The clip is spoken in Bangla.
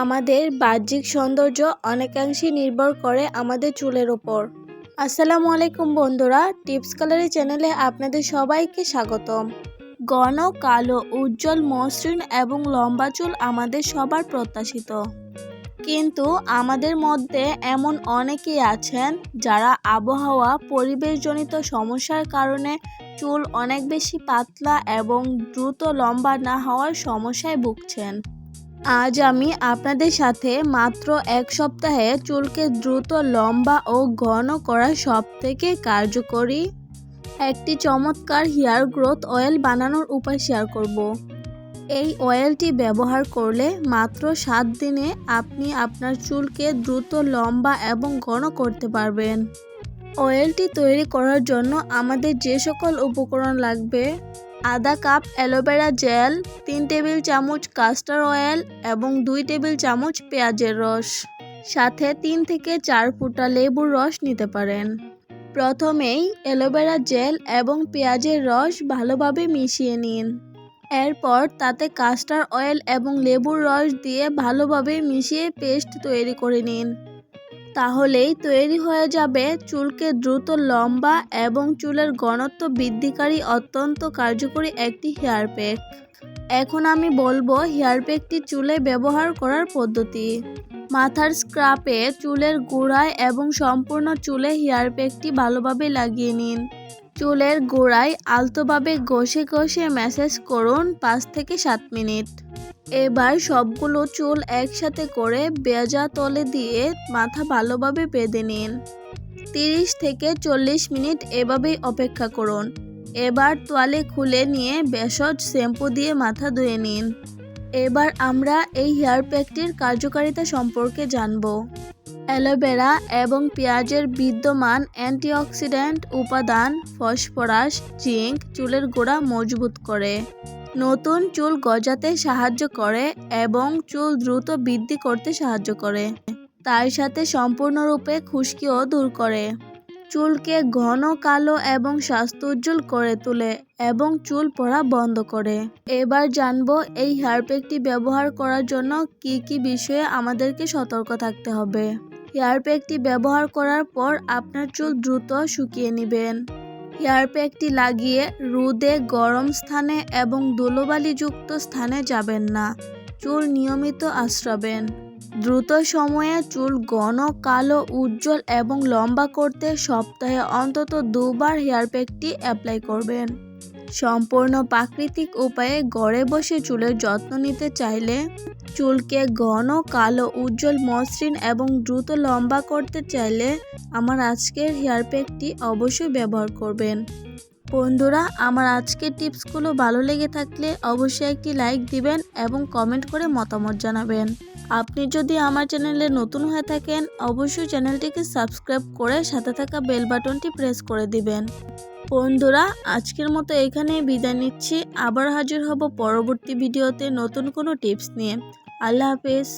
আমাদের বাহ্যিক সৌন্দর্য অনেকাংশে নির্ভর করে আমাদের চুলের ওপর। আসসালামু আলাইকুম বন্ধুরা, টিপস কালারি চ্যানেলে আপনাদের সবাইকে স্বাগতম। ঘন কালো উজ্জ্বল মসৃণ এবং লম্বা চুল আমাদের সবার প্রত্যাশিত, কিন্তু আমাদের মধ্যে এমন অনেকেই আছেন যারা আবহাওয়া পরিবেশজনিত সমস্যার কারণে চুল অনেক বেশি পাতলা এবং দ্রুত লম্বা না হওয়ার সমস্যায় ভুগছেন। আজ আমি আপনাদের সাথে মাত্র এক সপ্তাহে চুলকে দ্রুত লম্বা ও ঘন করা সবথেকে কার্যকরী একটি চমৎকার হেয়ার গ্রোথ অয়েল বানানোর উপায় শেয়ার করব। এই অয়েলটি ব্যবহার করলে মাত্র 7 দিনে আপনি আপনার চুলকে দ্রুত লম্বা এবং ঘন করতে পারবেন। অয়েলটি তৈরি করার জন্য আমাদের যে সকল উপকরণ লাগবে: আধা কাপ অ্যালোভেরা জেল, 3 টেবিল চামচ কাস্টার অয়েল এবং 2 টেবিল চামচ পেঁয়াজের রস, সাথে 3 থেকে 4 ফোঁটা লেবুর রস নিতে পারেন। প্রথমেই অ্যালোভেরা জেল এবং পেঁয়াজের রস ভালোভাবে মিশিয়ে নিন। এরপর তাতে কাস্টার অয়েল এবং লেবুর রস দিয়ে ভালোভাবে মিশিয়ে পেস্ট তৈরি করে নিন। তাহলেই তৈরি হয়ে যাবে চুলকে দ্রুত লম্বা এবং চুলের ঘনত্ব বৃদ্ধিকারী অত্যন্ত কার্যকরী একটি হেয়ার প্যাক। এখন আমি বলবো হেয়ার প্যাকটি চুলে ব্যবহার করার পদ্ধতি। মাথার স্ক্রাপে চুলের গোড়ায় এবং সম্পূর্ণ চুলে হেয়ার প্যাকটি ভালোভাবে লাগিয়ে নিন। চুলের গোড়ায় আলতোভাবে ঘষে ঘষে ম্যাসাজ করুন 5 থেকে 7 মিনিট। এবার সবগুলো চুল একসাথে করে ভেজা তলে দিয়ে মাথা ভালোভাবে বেঁধে নিন। 30 থেকে 40 মিনিট এভাবেই অপেক্ষা করুন। এবার তোয়ালে খুলে নিয়ে ভেষজ শ্যাম্পু দিয়ে মাথা ধুয়ে নিন। এবার আমরা এই হেয়ার প্যাকটির কার্যকারিতা সম্পর্কে জানব। অ্যালোভেরা এবং পেঁয়াজের বিদ্যমান অ্যান্টিঅক্সিডেন্ট উপাদান ফসফরাস, জিঙ্ক চুলের গোড়া মজবুত করে, নতুন চুল গজাতে সাহায্য করে এবং চুল দ্রুত বৃদ্ধি করতে সাহায্য করে। তার সাথে সম্পূর্ণরূপে খুশকিও দূর করে, চুলকে ঘন কালো এবং স্বাস্থ্যোজ্জ্বল করে তোলে এবং চুল পড়া বন্ধ করে। এবার জানবো এই হেয়ার প্যাকটি ব্যবহার করার জন্য কি কি বিষয়ে আমাদেরকে সতর্ক থাকতে হবে। হেয়ার প্যাকটি ব্যবহার করার পর আপনার চুল দ্রুত শুকিয়ে নেবেন। হেয়ার প্যাকটি লাগিয়ে রোদে গরম স্থানে এবং ধুলোবালিযুক্ত স্থানে যাবেন না। চুল নিয়মিত আঁচড়াবেন। দ্রুত সময়ে চুল ঘন কালো উজ্জ্বল এবং লম্বা করতে সপ্তাহে অন্তত 2 বার হেয়ার প্যাকটি অ্যাপ্লাই করবেন। সম্পূর্ণ প্রাকৃতিক উপায়ে ঘরে বসে চুলের যত্ন নিতে চাইলে, চুলকে ঘন কালো উজ্জ্বল মসৃণ এবং দ্রুত লম্বা করতে চাইলে আমার আজকের হেয়ার প্যাকটি অবশ্যই ব্যবহার করবেন। বন্ধুরা, আমার আজকের টিপসগুলো ভালো লেগে থাকলে অবশ্যই একটি লাইক দিবেন এবং কমেন্ট করে মতামত জানাবেন। আপনি যদি আমার চ্যানেলে নতুন হয়ে থাকেন অবশ্যই চ্যানেলটিকে সাবস্ক্রাইব করে সাথে থাকা বেল বাটনটি প্রেস করে দিবেন। বন্ধুরা, আজকের মতো এখানেই বিদায় নিচ্ছি। আবার হাজির হব পরবর্তী ভিডিওতে নতুন কোনো টিপস নিয়ে। আল্লাহ হাফেজ।